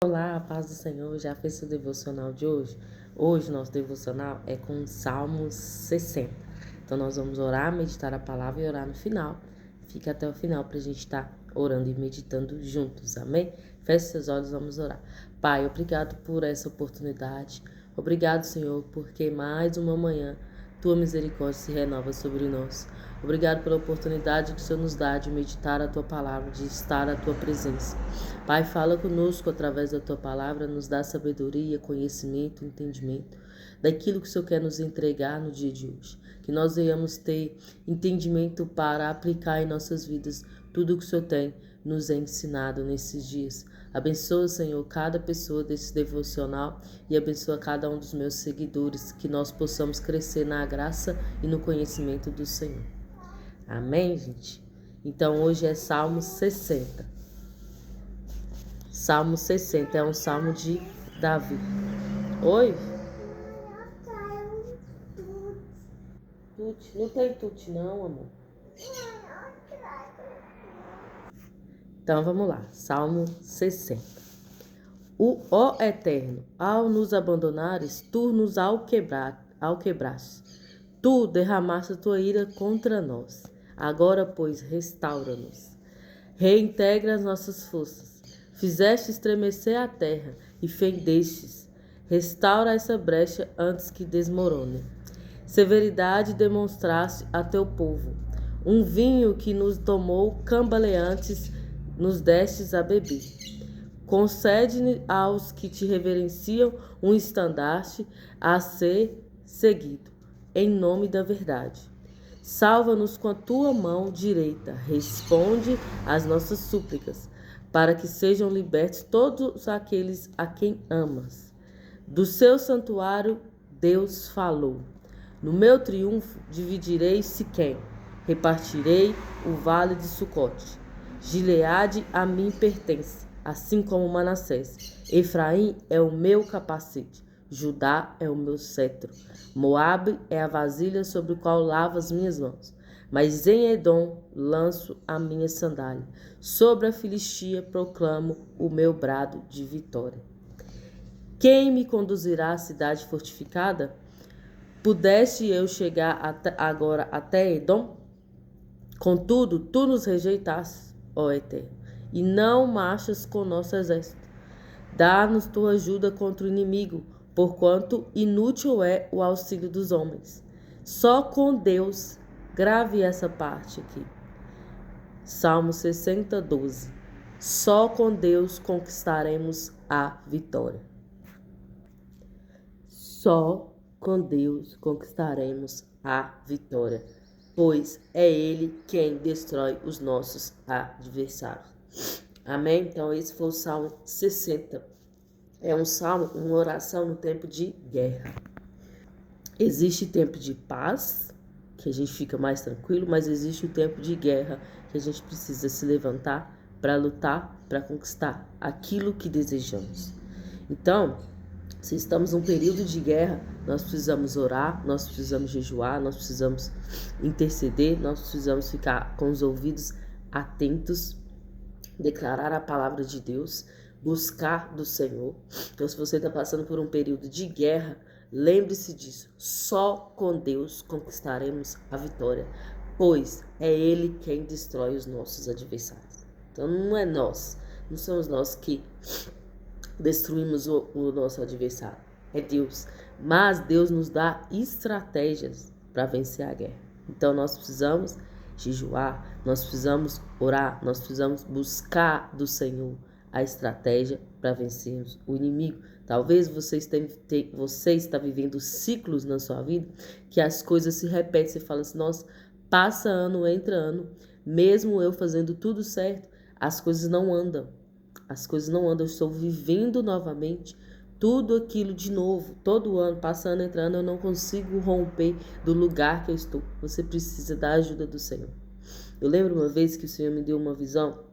Olá, a paz do Senhor. Já fez seu devocional de hoje? Hoje, nosso devocional é com Salmos 60. Então, nós vamos orar, meditar a palavra e orar no final. Fica até o final para a gente estar orando e meditando juntos, amém? Feche seus olhos, vamos orar. Pai, obrigado por essa oportunidade. Obrigado, Senhor, porque mais uma manhã Tua misericórdia se renova sobre nós. Obrigado pela oportunidade que o Senhor nos dá de meditar a Tua palavra, de estar à Tua presença. Pai, fala conosco através da Tua palavra, nos dá sabedoria, conhecimento, entendimento daquilo que o Senhor quer nos entregar no dia de hoje. Que nós venhamos ter entendimento para aplicar em nossas vidas tudo o que o Senhor tem nos ensinado nesses dias. Abençoa, Senhor, cada pessoa desse devocional e abençoa cada um dos meus seguidores, que nós possamos crescer na graça e no conhecimento do Senhor. Amém, gente? Então, hoje é Salmo 60. Salmo 60 é um salmo de Davi. Oi? Tuti. Não tem tuti não, amor. Então vamos lá, Salmo 60. Ó Eterno, ao nos abandonares, tu nos alquebraste. Tu derramaste a tua ira contra nós. Agora, pois, restaura-nos. Reintegra as nossas forças. Fizeste estremecer a terra e fendestes. Restaura essa brecha antes que desmorone. Severidade demonstraste a teu povo. Um vinho que nos tomou cambaleantes, nos destes a beber. Concede aos que te reverenciam um estandarte a ser seguido, em nome da verdade. Salva-nos com a tua mão direita, responde às nossas súplicas, para que sejam libertos todos aqueles a quem amas. Do seu santuário Deus falou. No meu triunfo dividirei Siquém, repartirei o vale de Sucote. Gileade a mim pertence, assim como Manassés. Efraim é o meu capacete, Judá é o meu cetro. Moabe é a vasilha sobre a qual lavo as minhas mãos. Mas em Edom lanço a minha sandália. Sobre a Filistia proclamo o meu brado de vitória. Quem me conduzirá à cidade fortificada? Pudeste eu chegar agora até Edom? Contudo, tu nos rejeitaste, ó Eterno, e não marchas com nosso exército. Dá-nos tua ajuda contra o inimigo, porquanto inútil é o auxílio dos homens. Só com Deus, grave essa parte aqui. Salmo 60, 12. Só com Deus conquistaremos a vitória. Só com Deus conquistaremos a vitória, pois é Ele quem destrói os nossos adversários. Amém? Então esse foi o Salmo 60. É um salmo, uma oração no tempo de guerra. Existe tempo de paz, que a gente fica mais tranquilo, mas existe o tempo de guerra, que a gente precisa se levantar para lutar, para conquistar aquilo que desejamos. Então, se estamos num período de guerra, nós precisamos orar, nós precisamos jejuar, nós precisamos interceder, nós precisamos ficar com os ouvidos atentos, declarar a palavra de Deus, buscar do Senhor. Então, se você está passando por um período de guerra, lembre-se disso. Só com Deus conquistaremos a vitória, pois é Ele quem destrói os nossos adversários. Então, não é nós, não somos nós que destruímos o nosso adversário, é Deus. Mas Deus nos dá estratégias para vencer a guerra. Então nós precisamos jejuar, nós precisamos orar, nós precisamos buscar do Senhor a estratégia para vencermos o inimigo. Talvez você está vivendo ciclos na sua vida que as coisas se repetem. Você fala assim, nossa, passa ano, entra ano, mesmo eu fazendo tudo certo, as coisas não andam. As coisas não andam, eu estou vivendo novamente tudo aquilo de novo. Todo ano, passando, entrando, eu não consigo romper do lugar que eu estou. Você precisa da ajuda do Senhor. Eu lembro uma vez que o Senhor me deu uma visão.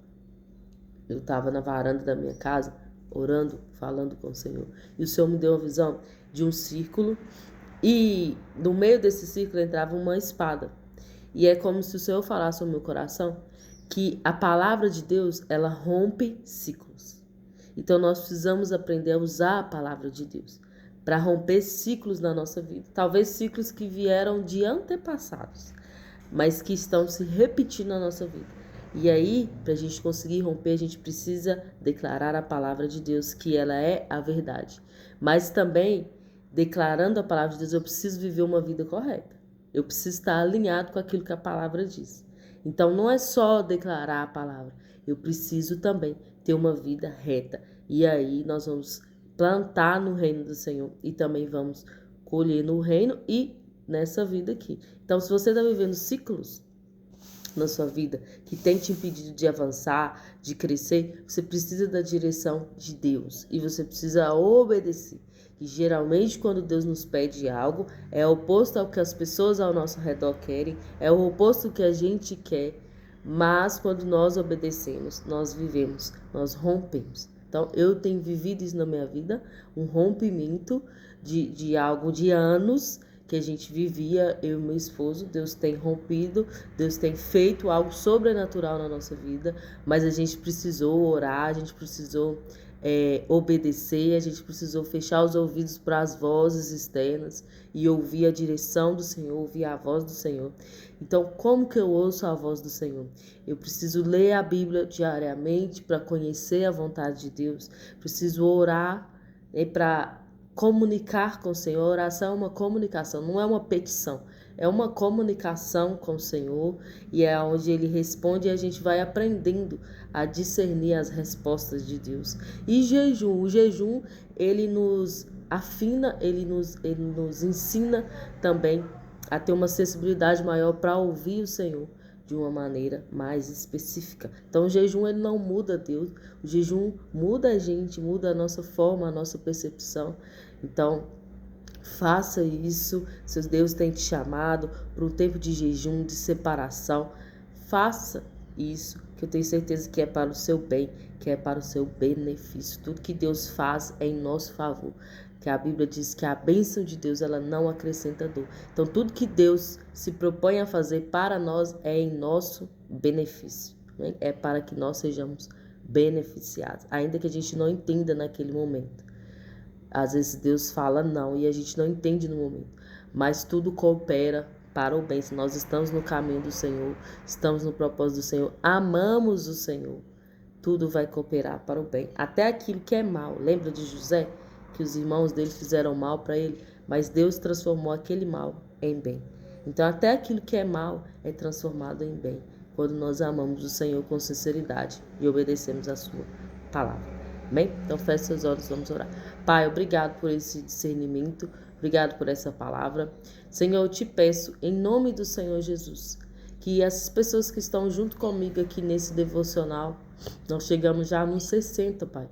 Eu estava na varanda da minha casa, orando, falando com o Senhor. E o Senhor me deu uma visão de um círculo. E no meio desse círculo entrava uma espada. E é como se o Senhor falasse ao meu coração que a palavra de Deus, ela rompe ciclos. Então nós precisamos aprender a usar a palavra de Deus para romper ciclos na nossa vida. Talvez ciclos que vieram de antepassados, mas que estão se repetindo na nossa vida. E aí, para a gente conseguir romper, a gente precisa declarar a palavra de Deus, que ela é a verdade. Mas também, declarando a palavra de Deus, eu preciso viver uma vida correta. Eu preciso estar alinhado com aquilo que a palavra diz. Então, não é só declarar a palavra. Eu preciso também ter uma vida reta. E aí, nós vamos plantar no reino do Senhor e também vamos colher no reino e nessa vida aqui. Então, se você está vivendo ciclos na sua vida que tem te impedido de avançar, de crescer, você precisa da direção de Deus e você precisa obedecer. E geralmente quando Deus nos pede algo, é oposto ao que as pessoas ao nosso redor querem, é o oposto do que a gente quer, mas quando nós obedecemos, nós vivemos, nós rompemos. Então eu tenho vivido isso na minha vida, um rompimento de algo de anos que a gente vivia, eu e meu esposo. Deus tem rompido, Deus tem feito algo sobrenatural na nossa vida, mas a gente precisou orar, a gente precisou obedecer, a gente precisou fechar os ouvidos para as vozes externas e ouvir a direção do Senhor, ouvir a voz do Senhor. Então, como que eu ouço a voz do Senhor? Eu preciso ler a Bíblia diariamente para conhecer a vontade de Deus, preciso orar para comunicar com o Senhor. A oração é uma comunicação, não é uma petição. É uma comunicação com o Senhor e é onde Ele responde e a gente vai aprendendo a discernir as respostas de Deus. E o jejum, ele nos afina, ele nos ensina também a ter uma sensibilidade maior para ouvir o Senhor de uma maneira mais específica. Então o jejum ele não muda Deus, o jejum muda a gente, muda a nossa forma, a nossa percepção. Então faça isso, se Deus tem te chamado para um tempo de jejum, de separação, faça isso, que eu tenho certeza que é para o seu bem, que é para o seu benefício. Tudo que Deus faz é em nosso favor. Que a Bíblia diz que a bênção de Deus ela não acrescenta dor. Então tudo que Deus se propõe a fazer para nós é em nosso benefício, né? É para que nós sejamos beneficiados, ainda que a gente não entenda naquele momento. Às vezes Deus fala não e a gente não entende no momento, mas tudo coopera para o bem. Se nós estamos no caminho do Senhor, estamos no propósito do Senhor, amamos o Senhor, tudo vai cooperar para o bem. Até aquilo que é mal. Lembra de José? Que os irmãos dele fizeram mal para ele, mas Deus transformou aquele mal em bem. Então até aquilo que é mal é transformado em bem, quando nós amamos o Senhor com sinceridade e obedecemos a sua palavra. Amém? Então feche seus olhos, vamos orar. Pai, obrigado por esse discernimento, obrigado por essa palavra. Senhor, eu te peço, em nome do Senhor Jesus, que essas pessoas que estão junto comigo aqui nesse devocional, nós chegamos já nos 60, Pai.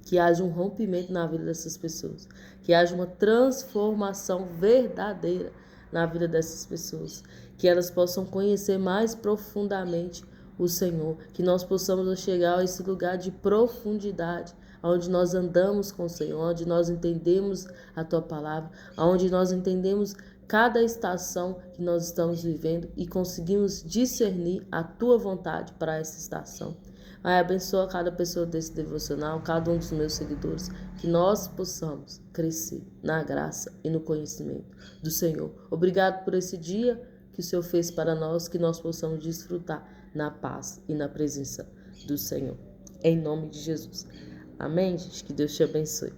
Que haja um rompimento na vida dessas pessoas, que haja uma transformação verdadeira na vida dessas pessoas, que elas possam conhecer mais profundamente o Senhor, que nós possamos chegar a esse lugar de profundidade, onde nós andamos com o Senhor, onde nós entendemos a Tua palavra, onde nós entendemos cada estação que nós estamos vivendo e conseguimos discernir a Tua vontade para essa estação. Pai, abençoa cada pessoa desse devocional, cada um dos meus seguidores, que nós possamos crescer na graça e no conhecimento do Senhor. Obrigado por esse dia que o Senhor fez para nós, que nós possamos desfrutar na paz e na presença do Senhor. Em nome de Jesus. Amém, gente? Que Deus te abençoe.